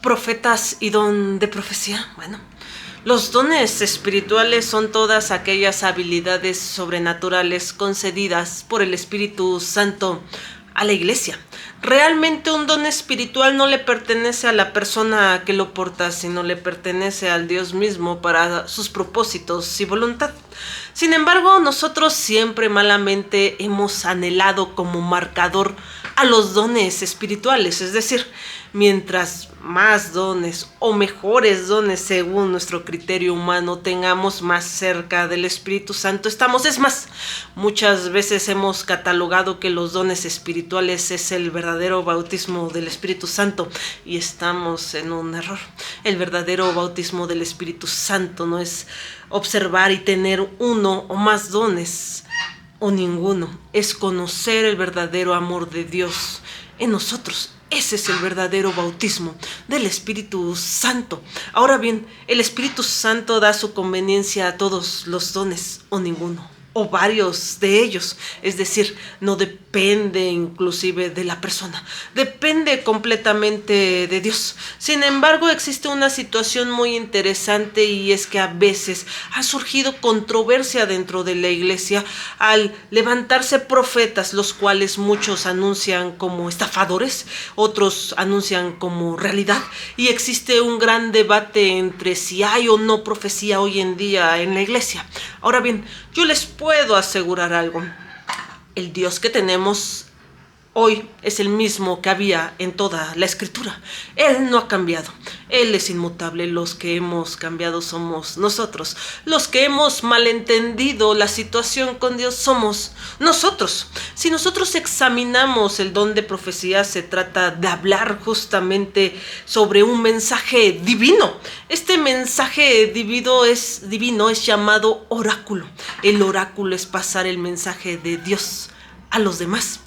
Profetas y don de profecía. Bueno, los dones espirituales son todas aquellas habilidades sobrenaturales concedidas por el Espíritu Santo a la iglesia. Realmente un don espiritual no le pertenece a la persona que lo porta, sino le pertenece al Dios mismo para sus propósitos y voluntad. Sin embargo, nosotros siempre malamente hemos anhelado como marcador a los dones espirituales, es decir, mientras más dones o mejores dones según nuestro criterio humano tengamos, más cerca del Espíritu Santo estamos. Es más, muchas veces hemos catalogado que los dones espirituales es el verdadero bautismo del Espíritu Santo y estamos en un error. El verdadero bautismo del Espíritu Santo no es observar y tener uno o más dones o ninguno, es conocer el verdadero amor de Dios en nosotros. Ese es el verdadero bautismo del Espíritu Santo. Ahora bien, el Espíritu Santo da su conveniencia a todos los dones o ninguno, o varios de ellos. Es decir, no depende inclusive de la persona, depende completamente de Dios. Sin embargo, existe una situación muy interesante y es que a veces ha surgido controversia dentro de la iglesia al levantarse profetas, los cuales muchos anuncian como estafadores, otros anuncian como realidad, y existe un gran debate entre si hay o no profecía hoy en día en la iglesia. Ahora bien, yo les puedo asegurar algo. El Dios que tenemos hoy es el mismo que había en toda la Escritura. Él no ha cambiado. Él es inmutable. Los que hemos cambiado somos nosotros. Los que hemos malentendido la situación con Dios somos nosotros. Si nosotros examinamos el don de profecía, se trata de hablar justamente sobre un mensaje divino. Este mensaje divino es llamado oráculo. El oráculo es pasar el mensaje de Dios a los demás.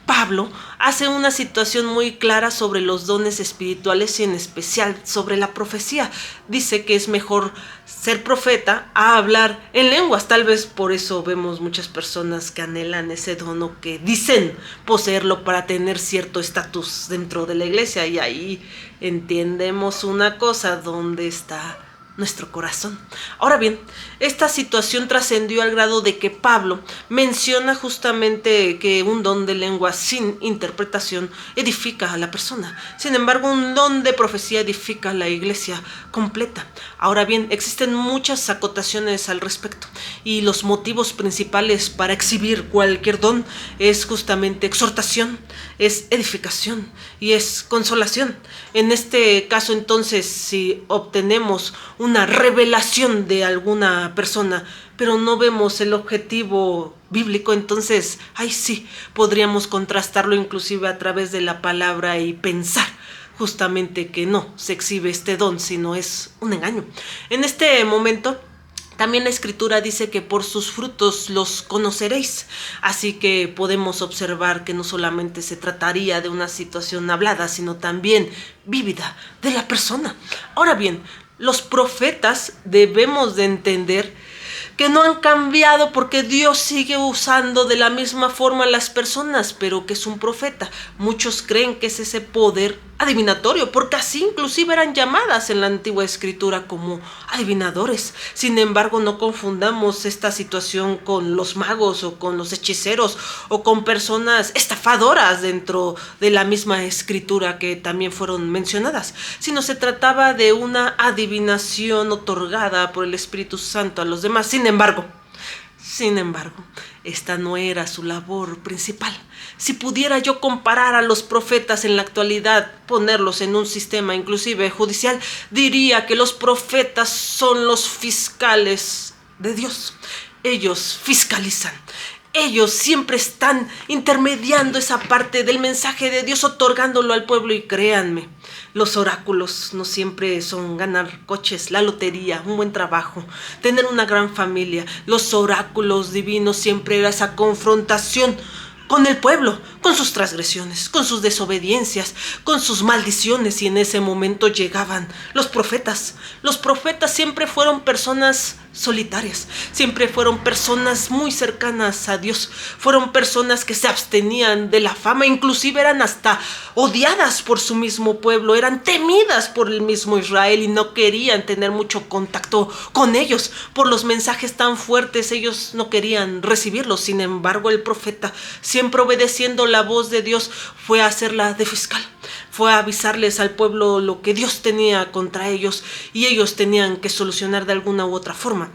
Pablo hace una situación muy clara sobre los dones espirituales y en especial sobre la profecía. Dice que es mejor ser profeta a hablar en lenguas. Tal vez por eso vemos muchas personas que anhelan ese don o que dicen poseerlo para tener cierto estatus dentro de la iglesia. Y ahí entendemos una cosa: ¿dónde está nuestro corazón? Ahora bien, esta situación trascendió al grado de que Pablo menciona justamente que un don de lengua sin interpretación edifica a la persona. Sin embargo, un don de profecía edifica a la iglesia completa. Ahora bien, existen muchas acotaciones al respecto y los motivos principales para exhibir cualquier don es justamente exhortación, es edificación y es consolación. En este caso, entonces, si obtenemos una revelación de alguna persona, pero no vemos el objetivo bíblico, entonces, ahí sí, podríamos contrastarlo inclusive a través de la palabra y pensar justamente que no se exhibe este don, sino es un engaño. En este momento, también la Escritura dice que por sus frutos los conoceréis. Así que podemos observar que no solamente se trataría de una situación hablada, sino también vívida de la persona. Ahora bien, los profetas debemos de entender que no han cambiado porque Dios sigue usando de la misma forma a las personas, pero que es un profeta. Muchos creen que es ese poder adivinatorio, porque así inclusive eran llamadas en la antigua escritura como adivinadores. Sin embargo, no confundamos esta situación con los magos o con los hechiceros o con personas estafadoras dentro de la misma escritura que también fueron mencionadas, sino se trataba de una adivinación otorgada por el Espíritu Santo a los demás. Sin embargo, esta no era su labor principal. Si pudiera yo comparar a los profetas en la actualidad, ponerlos en un sistema inclusive judicial, diría que los profetas son los fiscales de Dios. Ellos fiscalizan. Ellos siempre están intermediando esa parte del mensaje de Dios, otorgándolo al pueblo. Y créanme, los oráculos no siempre son ganar coches, la lotería, un buen trabajo, tener una gran familia. Los oráculos divinos siempre era esa confrontación con el pueblo, con sus transgresiones, con sus desobediencias, con sus maldiciones, y en ese momento llegaban los profetas. Los profetas siempre fueron personas solitarias, siempre fueron personas muy cercanas a Dios, fueron personas que se abstenían de la fama, inclusive eran hasta odiadas por su mismo pueblo, eran temidas por el mismo Israel y no querían tener mucho contacto con ellos por los mensajes tan fuertes. Ellos no querían recibirlos. Sin embargo, el profeta, siempre obedeciendo la voz de Dios, fue a hacerla de fiscal, fue a avisarles al pueblo lo que Dios tenía contra ellos y ellos tenían que solucionar de alguna u otra forma.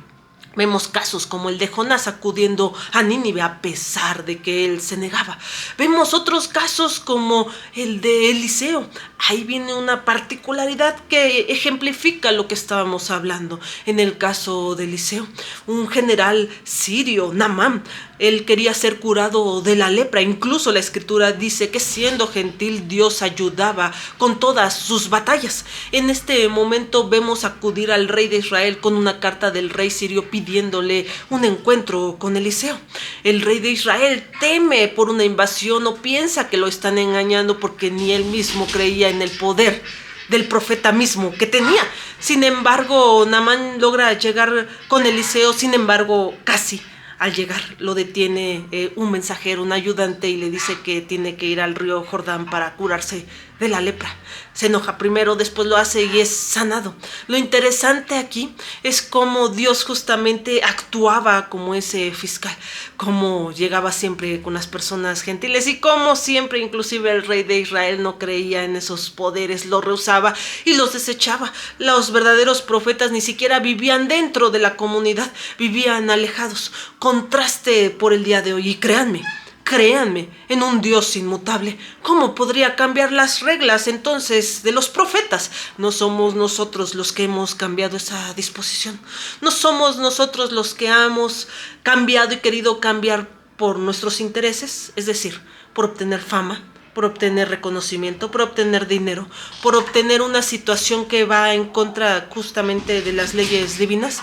Vemos casos como el de Jonás acudiendo a Nínive a pesar de que él se negaba. Vemos otros casos como el de Eliseo. Ahí viene una particularidad que ejemplifica lo que estábamos hablando. En el caso de Eliseo, un general sirio, Naamán, él quería ser curado de la lepra. Incluso la escritura dice que siendo gentil Dios ayudaba con todas sus batallas. En este momento vemos acudir al rey de Israel con una carta del rey sirio pidiéndole un encuentro con Eliseo. El rey de Israel teme por una invasión o piensa que lo están engañando porque ni él mismo creía en el poder del profeta mismo que tenía. Sin embargo, Naamán logra llegar con Eliseo. Sin embargo, casi al llegar lo detiene un mensajero, un ayudante, y le dice que tiene que ir al río Jordán para curarse de la lepra. Se enoja primero, después lo hace y es sanado. Lo interesante aquí es cómo Dios justamente actuaba como ese fiscal, cómo llegaba siempre con las personas gentiles y cómo siempre inclusive el rey de Israel no creía en esos poderes, los rehusaba y los desechaba. Los verdaderos profetas ni siquiera vivían dentro de la comunidad, vivían alejados. Contraste por el día de hoy y créanme en un Dios inmutable. ¿Cómo podría cambiar las reglas entonces de los profetas? No somos nosotros los que hemos cambiado esa disposición. No somos nosotros los que hemos cambiado y querido cambiar por nuestros intereses, es decir, por obtener fama, por obtener reconocimiento, por obtener dinero, por obtener una situación que va en contra justamente de las leyes divinas.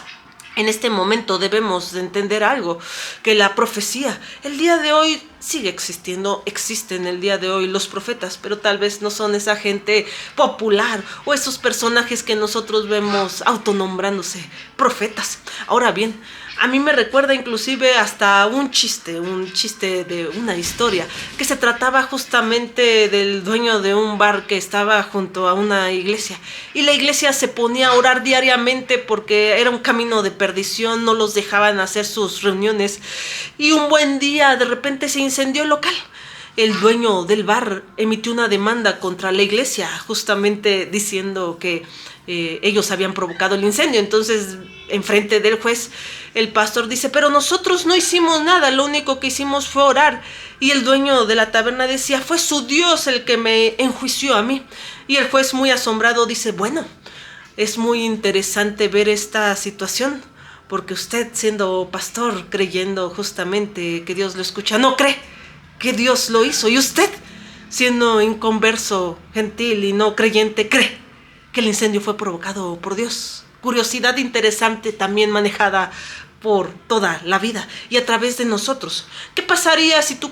En este momento debemos de entender algo, que la profecía el día de hoy sigue existiendo, existen el día de hoy los profetas, pero tal vez no son esa gente popular o esos personajes que nosotros vemos autonombrándose profetas. Ahora bien, a mí me recuerda inclusive hasta un chiste de una historia que se trataba justamente del dueño de un bar que estaba junto a una iglesia y la iglesia se ponía a orar diariamente porque era un camino de perdición, no los dejaban hacer sus reuniones y un buen día de repente se incendió el local. El dueño del bar emitió una demanda contra la iglesia justamente diciendo que ellos habían provocado el incendio. Entonces, enfrente del juez, el pastor dice, pero nosotros no hicimos nada, lo único que hicimos fue orar. Y el dueño de la taberna decía, fue su Dios el que me enjuició a mí. Y el juez, muy asombrado, dice, bueno, es muy interesante ver esta situación, porque usted, siendo pastor, creyendo justamente que Dios lo escucha, no cree que Dios lo hizo. Y usted, siendo inconverso, gentil y no creyente, cree que el incendio fue provocado por Dios. Curiosidad interesante también manejada por toda la vida y a través de nosotros. ¿Qué pasaría si tú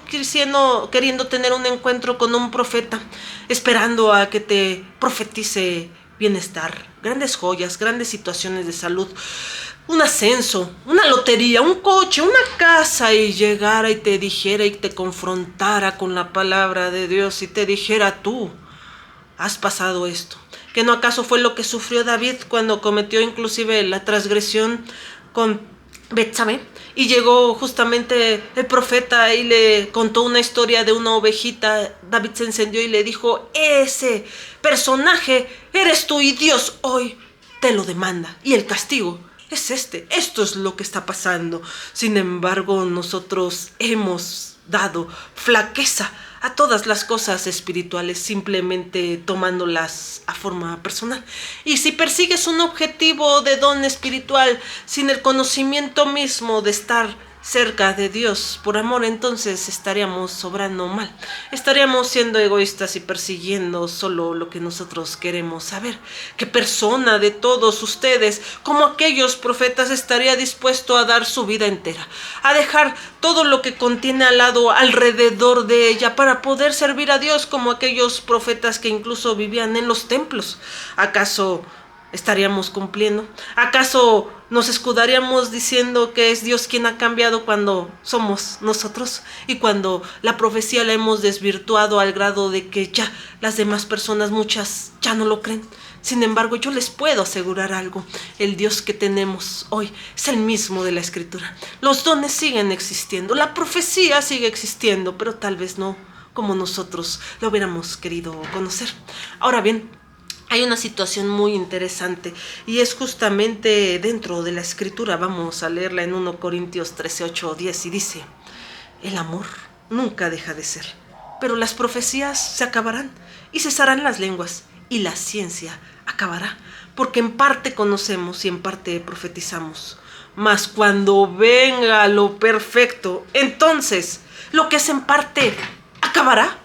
queriendo tener un encuentro con un profeta, esperando a que te profetice bienestar, grandes joyas, grandes situaciones de salud, un ascenso, una lotería, un coche, una casa, y llegara y te dijera y te confrontara con la palabra de Dios y te dijera, tú has pasado esto? ¿Que no acaso fue lo que sufrió David cuando cometió inclusive la transgresión con Betsabé? Y llegó justamente el profeta y le contó una historia de una ovejita. David se encendió y le dijo, ese personaje eres tú y Dios hoy te lo demanda. Y el castigo es esto es lo que está pasando. Sin embargo, nosotros hemos dado flaqueza a todas las cosas espirituales, simplemente tomándolas a forma personal. Y si persigues un objetivo de don espiritual sin el conocimiento mismo de estar cerca de Dios por amor, entonces estaríamos obrando mal. Estaríamos siendo egoístas y persiguiendo solo lo que nosotros queremos saber. ¿Qué persona de todos ustedes, como aquellos profetas, estaría dispuesto a dar su vida entera, a dejar todo lo que contiene al lado, alrededor de ella, para poder servir a Dios como aquellos profetas que incluso vivían en los templos? ¿Acaso estaríamos cumpliendo? ¿Acaso nos escudaríamos diciendo que es Dios quien ha cambiado cuando somos nosotros? Y cuando la profecía la hemos desvirtuado al grado de que ya las demás personas, muchas, ya no lo creen. Sin embargo, yo les puedo asegurar algo: el Dios que tenemos hoy es el mismo de la Escritura. Los dones siguen existiendo, la profecía sigue existiendo, pero tal vez no como nosotros lo hubiéramos querido conocer. Ahora bien, hay una situación muy interesante y es justamente dentro de la Escritura. Vamos a leerla en 1 Corintios 13, 8 o 10, y dice: el amor nunca deja de ser, pero las profecías se acabarán y cesarán las lenguas y la ciencia acabará, porque en parte conocemos y en parte profetizamos. Mas cuando venga lo perfecto, entonces lo que es en parte acabará.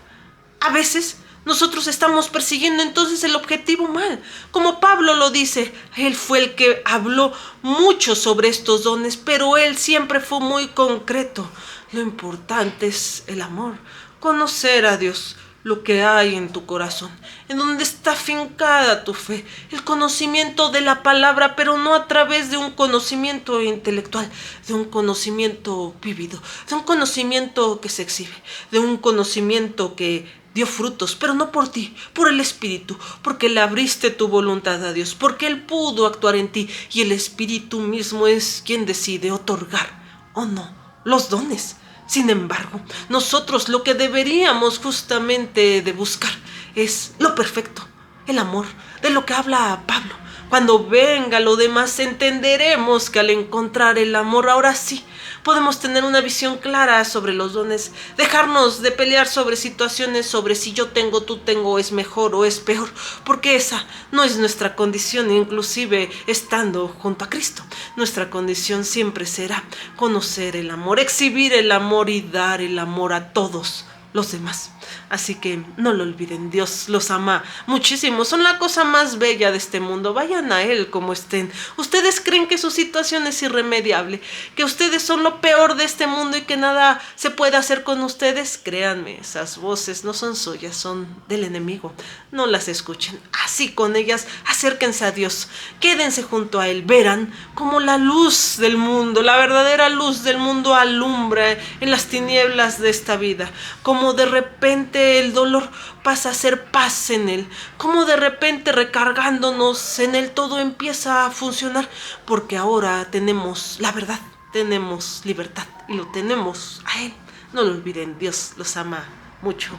A veces nosotros estamos persiguiendo entonces el objetivo mal. Como Pablo lo dice, él fue el que habló mucho sobre estos dones, pero él siempre fue muy concreto. Lo importante es el amor, conocer a Dios, lo que hay en tu corazón, en donde está fincada tu fe, el conocimiento de la palabra, pero no a través de un conocimiento intelectual, de un conocimiento vívido, de un conocimiento que se exhibe, de un conocimiento que dio frutos, pero no por ti, por el Espíritu, porque le abriste tu voluntad a Dios, porque Él pudo actuar en ti, y el Espíritu mismo es quien decide otorgar o no los dones. Sin embargo, nosotros lo que deberíamos justamente de buscar es lo perfecto, el amor, de lo que habla Pablo. Cuando venga lo demás, entenderemos que al encontrar el amor, ahora sí, podemos tener una visión clara sobre los dones, dejarnos de pelear sobre situaciones, sobre si yo tengo, tú tengo, es mejor o es peor, porque esa no es nuestra condición, inclusive estando junto a Cristo. Nuestra condición siempre será conocer el amor, exhibir el amor y dar el amor a todos los demás. Así que no lo olviden, Dios los ama muchísimo, son la cosa más bella de este mundo. Vayan a Él como estén. Ustedes creen que su situación es irremediable, que ustedes son lo peor de este mundo y que nada se puede hacer con ustedes. Créanme, esas voces no son suyas, son del enemigo. No las escuchen. Así con ellas, acérquense a Dios, quédense junto a Él. Verán como la luz del mundo, la verdadera luz del mundo, alumbra en las tinieblas de esta vida. Como de repente el dolor pasa a ser paz en Él, como de repente recargándonos en Él todo empieza a funcionar, porque ahora tenemos la verdad, tenemos libertad y lo tenemos a Él. No lo olviden, Dios los ama mucho.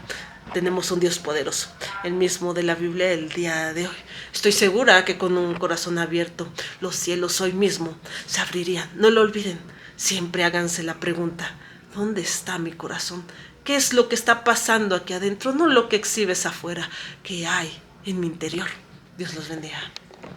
Tenemos un Dios poderoso, el mismo de la Biblia el día de hoy. Estoy segura que con un corazón abierto los cielos hoy mismo se abrirían. No lo olviden, siempre háganse la pregunta: ¿dónde está mi corazón? ¿Qué es lo que está pasando aquí adentro? No lo que exhibes afuera, que hay en mi interior. Dios los bendiga.